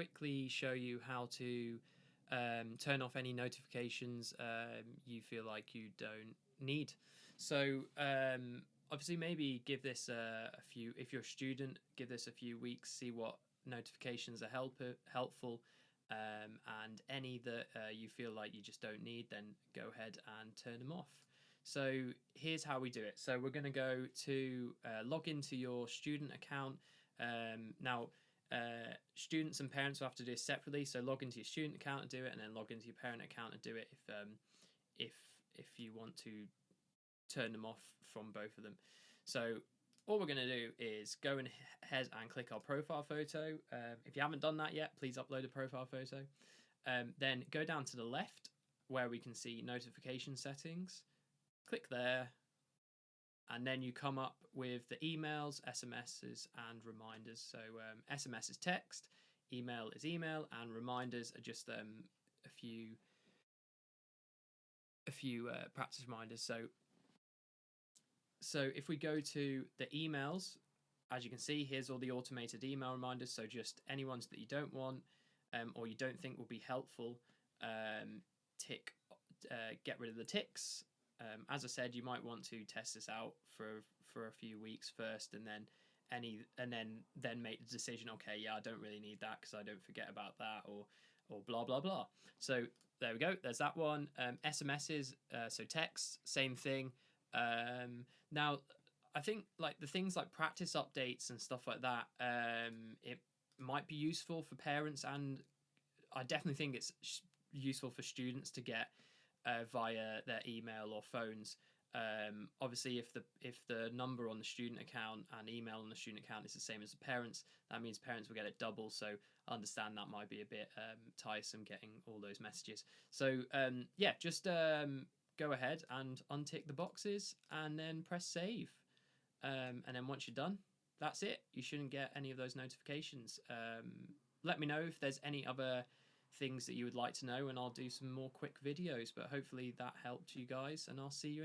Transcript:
quickly show you how to turn off any notifications you feel like you don't need. So obviously maybe give this a few, if you're a student, give this a few weeks, see what notifications are helpful, and any that you feel like you just don't need, then go ahead and turn them off. So here's how we do it. So we're going to go to log into your student account. Now, students and parents will have to do this separately. So log into your student account and do it, and then log into your parent account and do it if you want to turn them off from both of them. So all we're going to do is go ahead and click our profile photo. If you haven't done that yet, please upload a profile photo. Then go down to the left where we can see notification settings. Click there, and then you come up with the emails, SMSs, and reminders. So SMS is text, email is email, and reminders are just a few practice reminders. So if we go to the emails, as you can see, here's all the automated email reminders. So just any ones that you don't want or you don't think will be helpful, get rid of the ticks. As I said, you might want to test this out for a few weeks first, and then make the decision. Okay, yeah, I don't really need that because I don't forget about that, or blah blah blah. So there we go. There's that one. SMSs, so texts, same thing. Now, I think like the things like practice updates and stuff like that, it might be useful for parents, and I definitely think it's useful for students to get via their email or phones. Obviously, if the number on the student account and email on the student account is the same as the parents, that means parents will get it double. So I understand that might be a bit tiresome getting all those messages. So yeah, just go ahead and untick the boxes and then press save. And then once you're done, that's it. You shouldn't get any of those notifications. Let me know if there's any other things that you would like to know, and I'll do some more quick videos. But hopefully that helped you guys, and I'll see you in